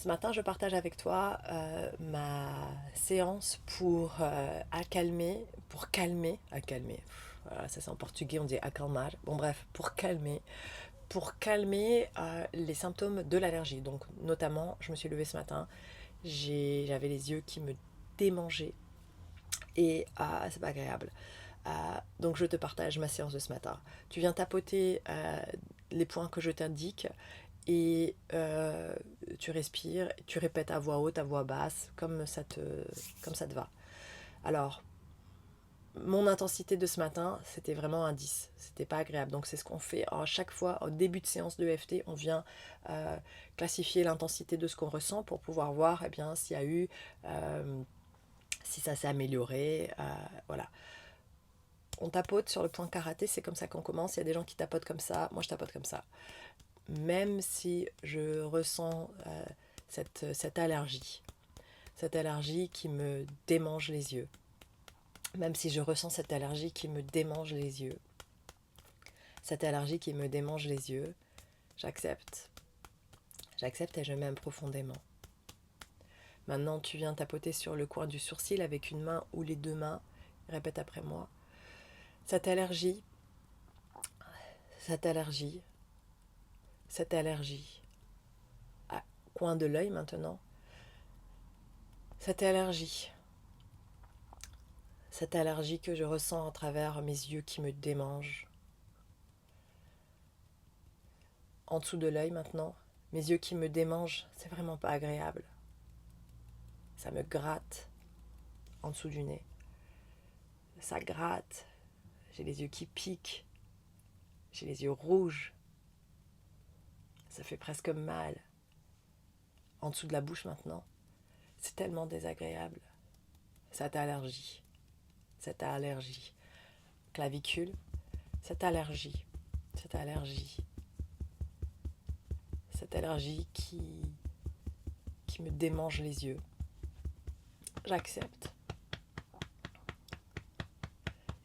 Ce matin, je partage avec toi ma séance voilà, ça c'est en portugais, on dit acalmar. Bon bref, pour calmer les symptômes de l'allergie. Donc notamment, je me suis levée ce matin, j'avais les yeux qui me démangeaient et c'est pas agréable. Donc je te partage ma séance de ce matin. Tu viens tapoter les points que je t'indique et tu respires, tu répètes à voix haute, à voix basse, comme ça te va. Alors, mon intensité de ce matin, c'était vraiment un 10. C'était pas agréable. Donc, c'est ce qu'on fait à chaque fois, au début de séance de EFT, on vient classifier l'intensité de ce qu'on ressent pour pouvoir voir s'il y a eu, si ça s'est amélioré. Voilà. On tapote sur le point karaté, c'est comme ça qu'on commence. Il y a des gens qui tapotent comme ça, moi je tapote comme ça. Même si je ressens cette allergie qui me démange les yeux, même si je ressens cette allergie qui me démange les yeux, cette allergie qui me démange les yeux, j'accepte. J'accepte et je m'aime profondément. Maintenant, tu viens tapoter sur le coin du sourcil avec une main ou les deux mains. Répète après moi. Cette allergie, cette allergie, cette allergie. À coin de l'œil maintenant. Cette allergie que je ressens à travers mes yeux qui me démangent. En dessous de l'œil maintenant, mes yeux qui me démangent, c'est vraiment pas agréable. Ça me gratte en dessous du nez. Ça gratte. J'ai les yeux qui piquent. J'ai les yeux rouges. Ça fait presque mal. En dessous de la bouche maintenant, c'est tellement désagréable. Cette allergie. Cette allergie. Clavicule. Cette allergie. Cette allergie. Cette allergie qui me démange les yeux. J'accepte.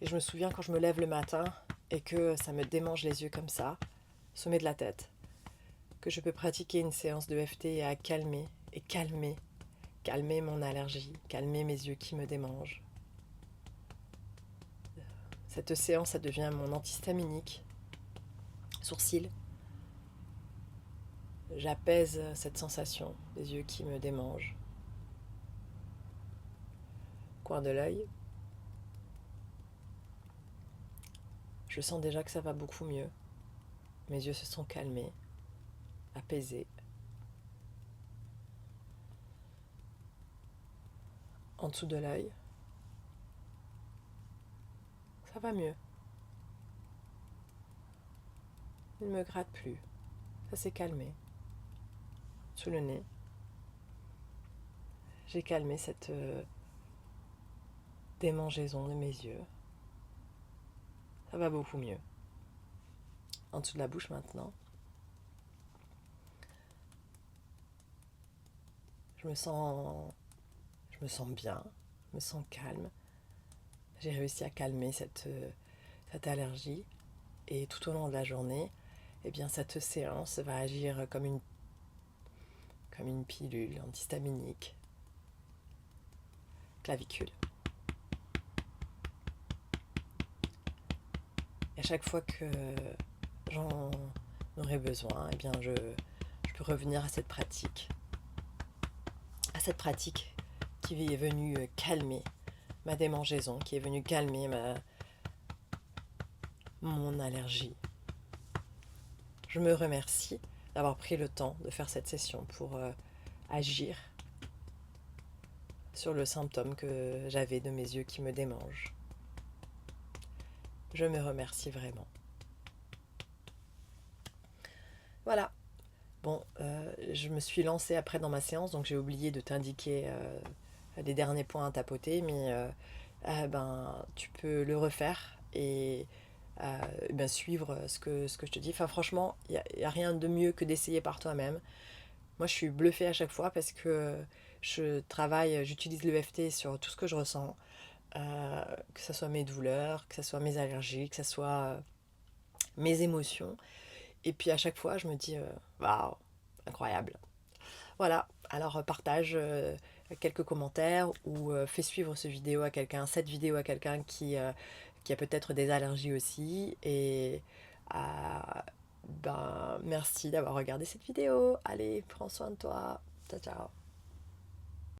Et je me souviens quand je me lève le matin et que ça me démange les yeux comme ça, sommet de la tête, que je peux pratiquer une séance de FT à calmer mon allergie, calmer mes yeux qui me démangent. Cette séance, ça devient mon antihistaminique, sourcil. J'apaise cette sensation des yeux qui me démangent. Coin de l'œil. Je sens déjà que ça va beaucoup mieux. Mes yeux se sont calmés, apaisés. En dessous de l'œil. Ça va mieux. Il ne me gratte plus. Ça s'est calmé. Sous le nez. J'ai calmé cette démangeaison de mes yeux. Ça va beaucoup mieux. En dessous de la bouche maintenant. Je me sens bien, je me sens calme. J'ai réussi à calmer cette allergie. Et tout au long de la journée, cette séance va agir comme une pilule antihistaminique. Clavicule. Et à chaque fois que j'en aurai besoin, je peux revenir à cette pratique. À cette pratique qui est venue calmer ma démangeaison, qui est venue calmer mon allergie. Je me remercie d'avoir pris le temps de faire cette session pour agir sur le symptôme que j'avais de mes yeux qui me démangent. Je me remercie vraiment. Voilà. Bon, je me suis lancée après dans ma séance, donc j'ai oublié de t'indiquer les derniers points à tapoter, mais tu peux le refaire et suivre ce que je te dis. Enfin, franchement, il y a rien de mieux que d'essayer par toi-même. Moi, je suis bluffée à chaque fois parce que j'utilise l'EFT sur tout ce que je ressens, que ce soit mes douleurs, que ce soit mes allergies, que ce soit mes émotions. Et puis à chaque fois, je me dis, waouh, incroyable. Voilà, Alors partage quelques commentaires ou fais suivre cette vidéo à quelqu'un qui a peut-être des allergies aussi. Et euh, ben, merci d'avoir regardé cette vidéo. Allez, prends soin de toi. Ciao, ciao.